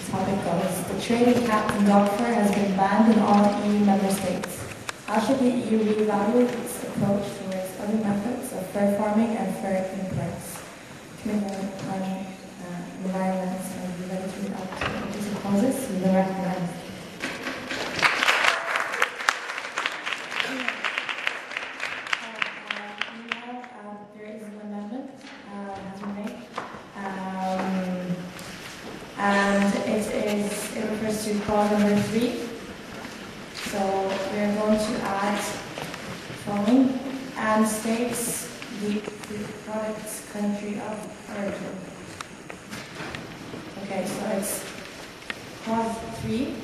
topic goes, the trade in cat and dog fur has been banned in all EU member states. How should the EU reevaluate its approach towards other methods of fur farming and fur imports? Committee on Environment and Regulatory Activities opposes, you will recognize. There is an amendment has been made. And it refers to clause number 3. So we're going to add following and states the product's country of origin. Okay, so it's clause 3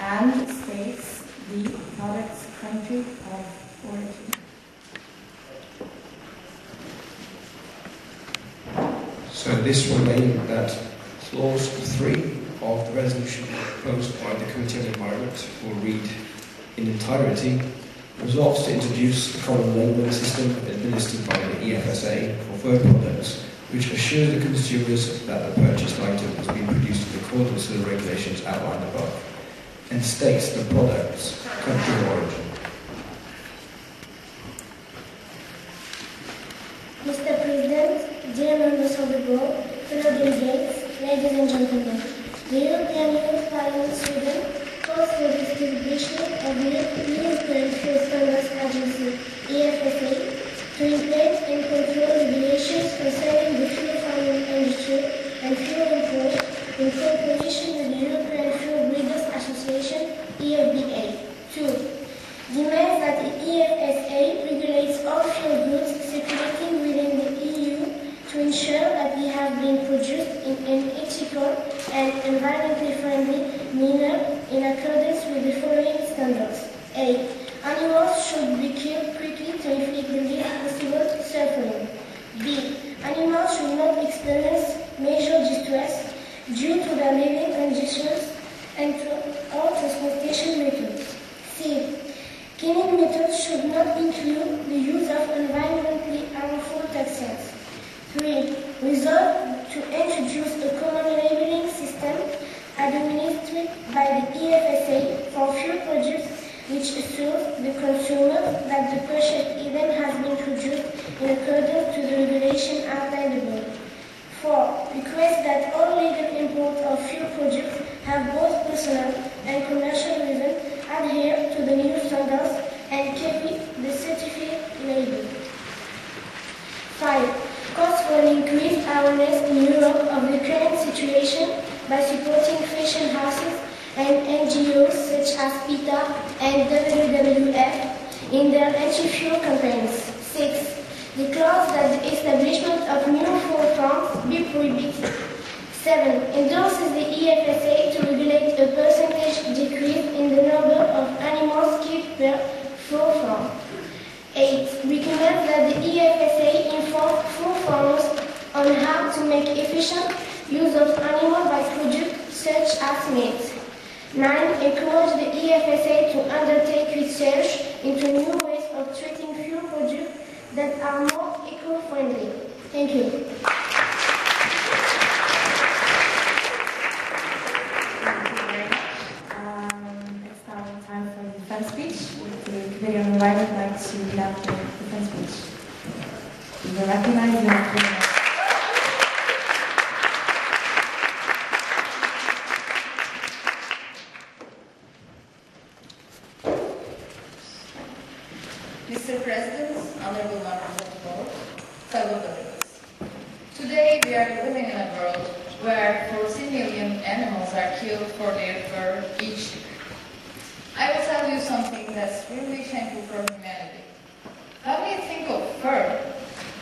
and states the product's country of origin. So this will mean that clause 3 of the resolution proposed by the Committee on the Environment will read in entirety: resolves to introduce a common labelling system administered by the EFSA for fur products, which assures the consumers that the purchased item has been produced in accordance with the regulations outlined above, and states the product's country of origin. Mr. President, dear members of the board, fellow delegates, ladies and gentlemen, the European Youth Parliament Sweden calls for the establishment of the European Food Standards Agency, EFSA, to implement and control regulations concerning the fuel farming industry and fuel import in cooperation with the European Fuel Breeders Association, EFBA. 2. Demands that the EFSA regulates all fuel goods circulating within the EU to ensure that they have been produced in an ethical and environmentally friendly manner in accordance with the following standards. A. Animals should be killed quickly to inflict the least possible suffering. B. Animals should not experience major distress due to their living conditions and to all transportation methods. C. Killing methods should not include the use of environmentally harmful toxins. 3. Resolve to introduce a common labeling system administered by the EFSA for fuel products which assures the consumer that the purchased item has been produced in accordance to the regulation outlined above. 4. Request that all legal imports of fuel products have both personal and commercial reasons adhere to the new standards and carry the certificate label. 5. Calls for an increased awareness in Europe of the current situation by supporting fashion houses and NGOs such as PETA and WWF in their anti-fuel campaigns. 6. The clause that the establishment of new fuel farms be prohibited. 7. Endorses the EFSA to regulate a percentage decrease in the number of animals killed per fuel farm. 8. Recommends that the EFSA inform fuel farmers on how to make efficient use of animal byproducts such as meat. 9. Encourage the EFSA to undertake research into new ways of treating fuel products that are more eco-friendly. Thank you. It's now time for the defense speech. Would the Committee on Environment like to lead out the defense speech? You will recognize your Mr. President, honorable members of the board, fellow delegates. Today we are living in a world where 14 million animals are killed for their fur each year. I will tell you something that's really shameful for humanity. When we think of fur,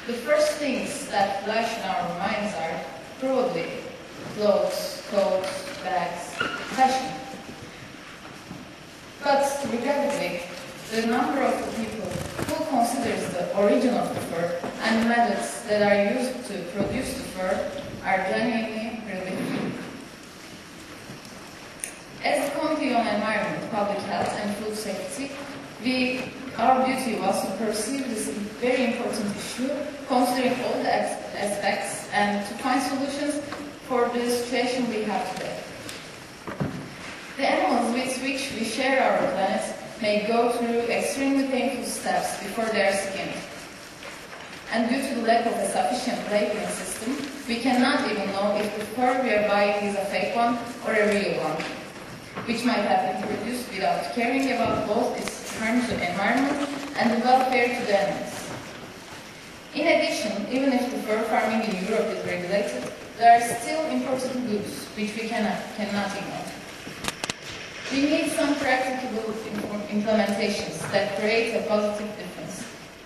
the first things that flash in our minds are probably clothes, coats, bags, fashion. But regrettably, the number of people who considers the origin of the fur and methods that are used to produce the fur are genuinely really few. As the Committee on Environment, Public Health and Food Safety, our duty was to perceive this very important issue, considering all the aspects and to find solutions for the situation we have today. The animals with which we share our planet may go through extremely painful steps before they are skinned. And due to the lack of a sufficient labeling system, we cannot even know if the fur we are buying is a fake one or a real one, which might have been produced without caring about both its harm to the environment and the welfare to the animals. In addition, even if the fur farming in Europe is regulated, there are still imported goods which we cannot ignore. We need some practicable implementations that create a positive difference,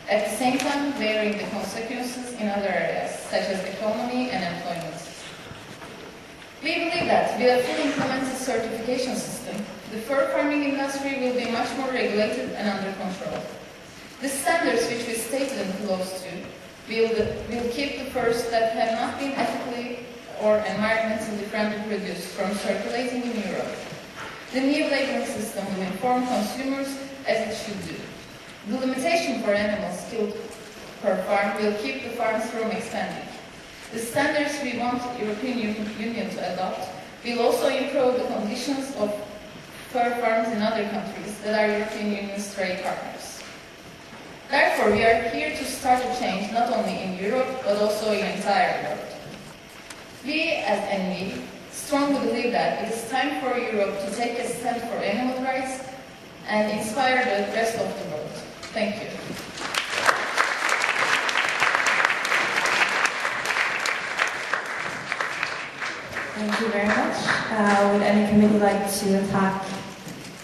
at the same time bearing the consequences in other areas, such as economy and employment. We believe that with a fully implemented certification system, the fur farming industry will be much more regulated and under control. The standards which we stated in Clause 2 will keep the furs that have not been ethically or environmentally friendly produced from circulating in Europe. The new labeling system will inform consumers as it should do. The limitation for animals killed per farm will keep the farms from expanding. The standards we want the European Union to adopt will also improve the conditions of fur farms in other countries that are European Union's trade partners. Therefore, we are here to start a change not only in Europe, but also in the entire world. We, as ENVI, strongly believe that it is time for Europe to take a stand for animal rights and inspire the rest of the world. Thank you. Thank you very much. Would any committee like to attack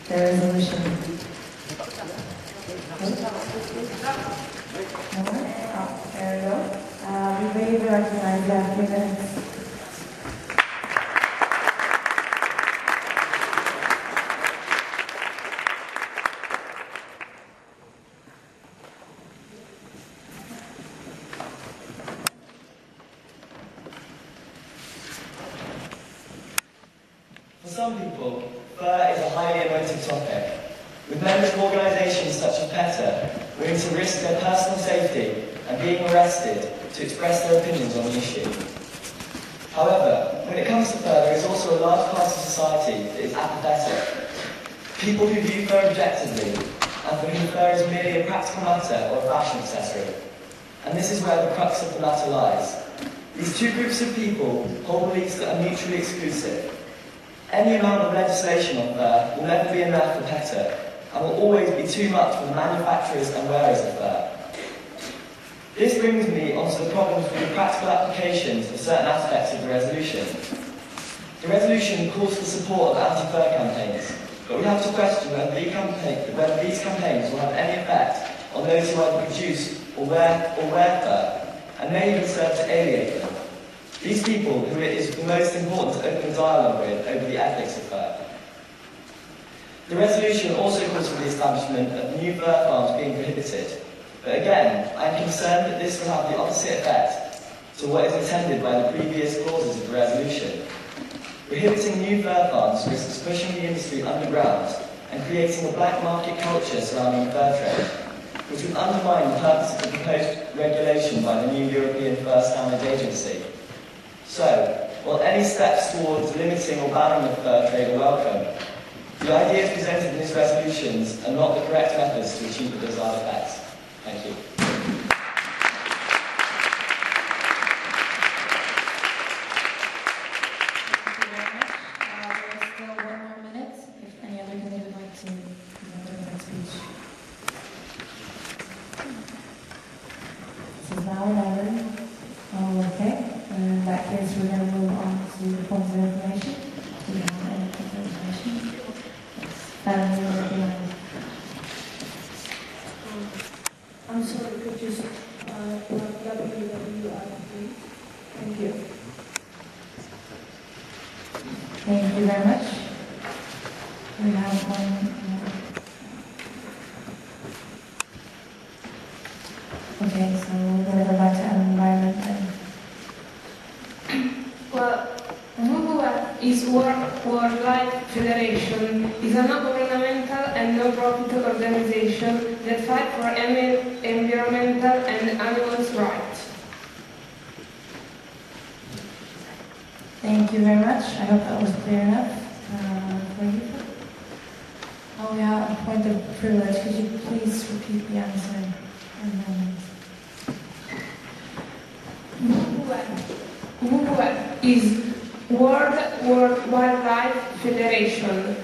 the resolution? No one? Oh, there we go. We really recognize you have a few minutes. For some people, fur is a highly emotive topic, with members of organisations such as PETA willing to risk their personal safety and being arrested to express their opinions on the issue. However, when it comes to fur, there is also a large class of society that is apathetic. People who view fur objectively, and for whom fur is merely a practical matter or a fashion accessory. And this is where the crux of the matter lies. These two groups of people hold beliefs that are mutually exclusive. Any amount of legislation on fur will never be enough for PETA, and will always be too much for the manufacturers and wearers of fur. This brings me onto the problems with the practical applications of certain aspects of the resolution. The resolution calls for support of anti-fur campaigns, but we have to question whether these campaigns will have any effect on those who either produce or wear fur, and may even serve to alienate them. These people who it is the most important to open a dialogue with over the ethics of fur. The resolution also calls for the establishment of new fur farms being prohibited, but again, I am concerned that this will have the opposite effect to what is intended by the previous clauses of the resolution. Prohibiting new fur farms risks pushing the industry underground and creating a black market culture surrounding fur trade, which would undermine the purpose of the proposed regulation by the new European Fur Standards Agency. So, while any steps towards limiting or banning the fur trade are welcome, the ideas presented in these resolutions are not the correct methods to achieve the desired effects. Thank you. Thank you very much. There's still 1 more minute if any other committee would like to present their next speech. This is now 11. Okay. In that case, we're going to move on to the forms of information. Do you have any forms of information? Yes. I'm sorry, could you WWIP? Thank you. Thank you very much. We have one. Okay, so we're going to go back to environment then. Well, is Wildlife Federation is a non-governmental and non-profit organization that fights for environmental and animals' rights. Thank you very much. I hope that was clear enough for you. Oh, yeah, a point of privilege. Could you please repeat the answer? And then... WWF is World Wildlife Federation.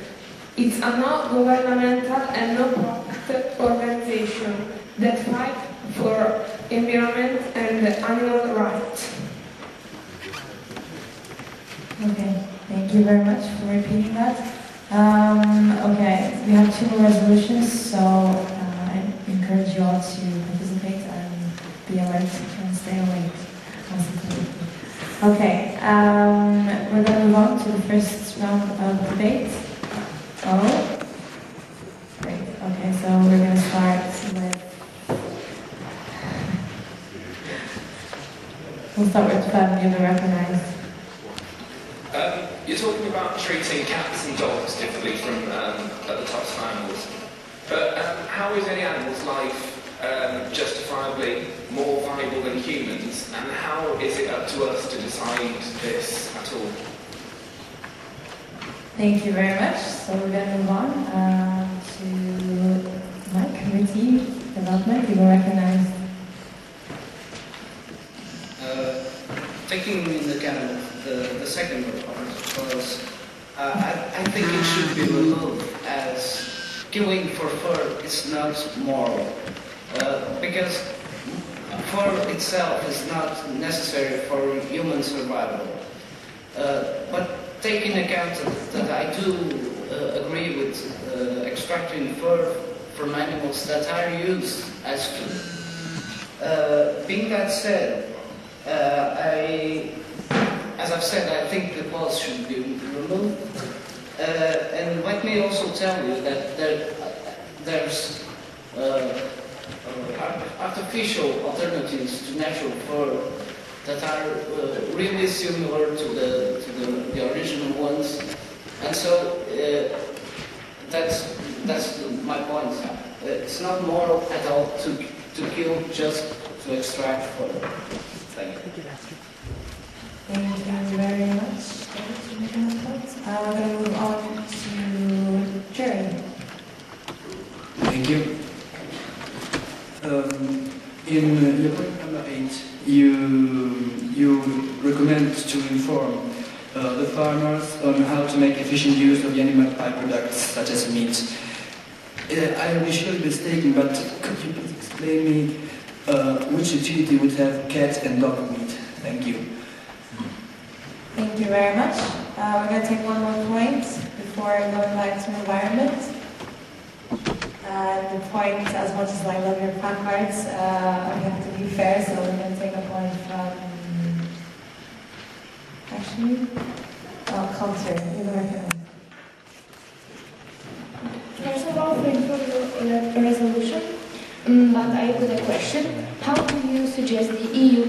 It's a non-governmental and non-profit organization that fights for environment and animal rights. Okay, thank you very much for repeating that. Okay, we have 2 more resolutions, so I encourage you all to participate and be alert and stay awake. Okay, we're going to move on to the first round of debate. Oh, great. Okay, so we're going to start with... We'll start with family to recognize. You're talking about treating cats and dogs differently from other types of animals. But how is any animal's life justifiably more valuable than humans? And how is it up to us to decide this at all? Thank you very much. So we're going to move on to my committee development. You will recognize. Taking into account the second report, because I think it should be removed, as killing for fur is not moral, because fur itself is not necessary for human survival. But taking account that I do agree with extracting fur from animals that are used as food. Being that said, as I've said, I think the clause should be removed. And let me also tell you that there's artificial alternatives to natural fur that are really similar to the original ones, and so that's my point. It's not moral at all to kill just to extract fur. Thank you. Thank you very much. We're going to move on to Jerry. Thank you. In your point number 8, you recommend to inform the farmers on how to make efficient use of the animal byproducts such as meat. I am surely mistaken, but could you please explain me which utility would have cat and dog meat? Thank you. Thank you very much. We're going to take one more point before going back to environment. The point, as much as I love your placards, we have to be fair, so we're going to take a point from... Actually, culture. You don't recognize. First of all, thank you for the resolution, but I have a question. How do you suggest the EU